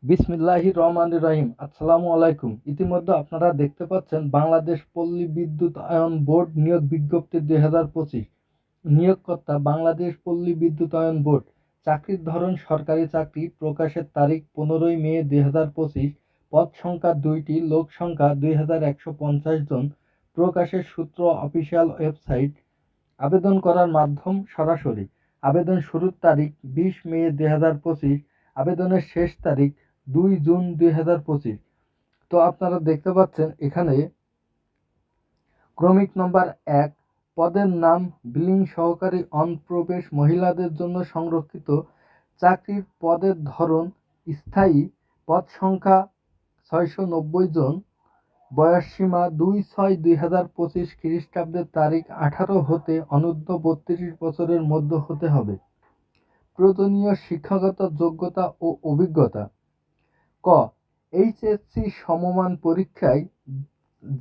বিসমিল্লাহির রহমানির রহিম। আসসালামু আলাইকুম। ইতিমধ্যে আপনারা দেখতে পাচ্ছেন বাংলাদেশ পল্লী বিদ্যুতায়ন বোর্ড নিয়োগ বিজ্ঞপ্তি 2025। নিয়োগকর্তা বাংলাদেশ পল্লী বিদ্যুতায়ন বোর্ড। চাকরির ধরন সরকারি চাকরি। প্রকাশের তারিখ 15ই মে 2025। পদ সংখ্যা 2টি, লোক সংখ্যা 2150 জন। প্রকাশের সূত্র অফিসিয়াল ওয়েবসাইট। আবেদন করার মাধ্যম সরাসরি। আবেদন শুরুর তারিখ 20 মে 2025। আবেদনের শেষ তারিখ 2 জুন 2025। তো আপনারা দেখতে পাচ্ছেন এখানে ক্রমিক নম্বর 1, পদের নাম বিলিং সহকারী অনুপ্রবেশ, মহিলাদের জন্য সংরক্ষিত। চাকরির পদের ধরন স্থায়ী। পদ সংখ্যা 690 জন। বয়সসীমা 2/6/2025 খ্রিস্টাব্দের তারিখ 18 হতে অনূর্ধ্ব 32 বছরের মধ্যে হতে হবে। প্রয়োজনীয় শিক্ষাগত যোগ্যতা ও অভিজ্ঞতা। ক, এইচএসসি সমমান পরীক্ষায়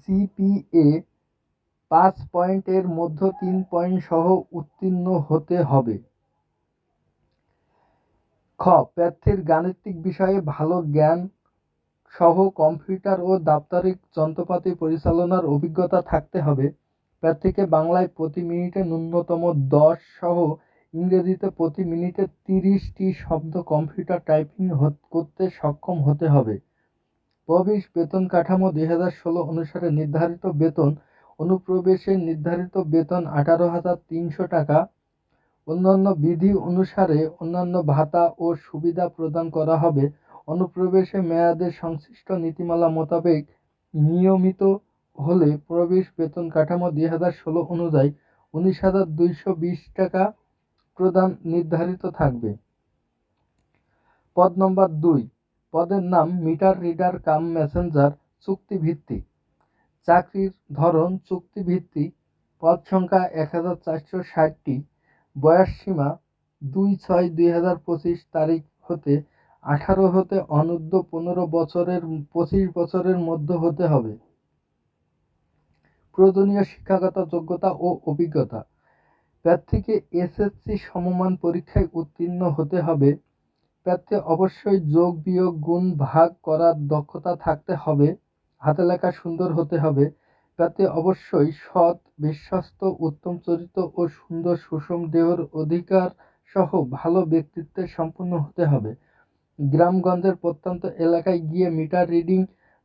জিপিএ 5 পয়েন্টের মধ্যে 3 পয়েন্ট সহ উত্তীর্ণ হতে হবে। খ, প্রার্থীর গাণিতিক বিষয়ে ভালো জ্ঞান সহ কম্পিউটার ও দাপ্তরিক যন্ত্রপাতি পরিচালনার অভিজ্ঞতা থাকতে হবে। প্রার্থীকে বাংলায় প্রতি মিনিটে ন্যূনতম 10 সহ ইংরেজিতে প্রতি মিনিটে 30টি শব্দ কম্পিউটার টাইপিং করতে সক্ষম হতে হবে। প্রবেশ বেতন কাঠামো 2016 অনুসারে নির্ধারিত বেতন। অনুপ্রবেশের নির্ধারিত বেতন 18,300 টাকা। অন্যান্য বিধি অনুসারে অন্যান্য ভাতা ও সুবিধা প্রদান করা হবে। অনুপ্রবেশের মেয়াদে সংশ্লিষ্ট নীতিমালা মোতাবেক নিয়মিত হলে প্রবেশ বেতন কাঠামো 2016 অনুযায়ী 19,220 টাকা প্রদান নির্ধারিত থাকবে। পদ নম্বর 2, পদের নাম মিটার রিডার কাম মেসেঞ্জার, চুক্তিভিত্তিক। চাকরির ধরন চুক্তিভিত্তিক। পদ সংখ্যা 1460টি। বয়সসীমা 2/6/2025 তারিখ হতে 18 হতে অনূর্ধ্ব 25 বছরের মধ্যে হতে হবে। প্রয়োজনীয় শিক্ষাগত যোগ্যতা ও অভিজ্ঞতা। প্রার্থীকে এসএসসি সমমান পরীক্ষায় উত্তীর্ণ হতে হবে। প্রার্থী অবশ্যই যোগ বিয়োগ গুণ ভাগ করার দক্ষতা থাকতে হবে। হাতে লেখা সুন্দর হতে হবে। প্রার্থী অবশ্যই সৎ, বিশ্বস্ত, উত্তম চরিত্র ও সুন্দর সুষম দেহের অধিকার সহ ভালো ব্যক্তিত্বের সম্পন্ন হতে হবে। গ্রামগঞ্জের প্রত্যন্ত এলাকায় গিয়ে মিটার রিডিং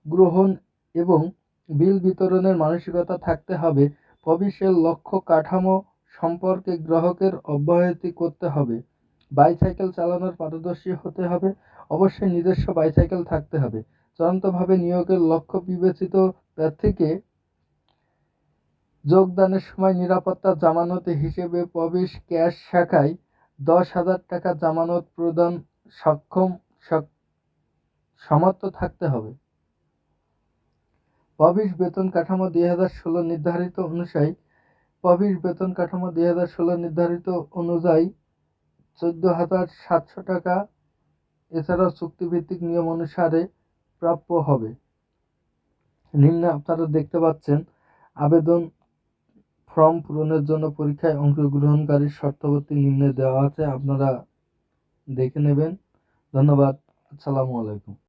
গ্রহণ এবং বিল বিতরণের মানসিকতা থাকতে হবে। প্রবেশের লক্ষ্য কাঠামো সম্পর্কে গ্রাহকের অবহিত করতে হবে। বাইসাইকেল চালানোর পারদর্শী হতে হবে। অবশ্যই নিজস্ব বাইসাইকেল থাকতে হবে। চূড়ান্তভাবে নিয়োগের লক্ষ্য বিবেচিত প্রার্থীকে যোগদানের সময় নিরাপত্তা জামানত হিসেবে প্রবেশ ক্যাশ শাখায় 10,000 টাকা জামানত প্রদান সমর্থ থাকতে হবে। প্রবেশ বেতন কাঠামো 2016 নির্ধারিত অনুযায়ী প্রবেশ বেতন কাঠামো 2016 নির্ধারিত অনুযায়ী 14,700 টাকা। এছাড়াও চুক্তিভিত্তিক নিয়ম অনুসারে প্রাপ্য হবে। নিম্নে আপনারা দেখতে পাচ্ছেন আবেদন ফর্ম পূরণের জন্য পরীক্ষায় অংশগ্রহণকারীর শর্তাবলী নিম্নে দেওয়া আছে, আপনারা দেখে নেবেন। ধন্যবাদ। আসসালামু আলাইকুম।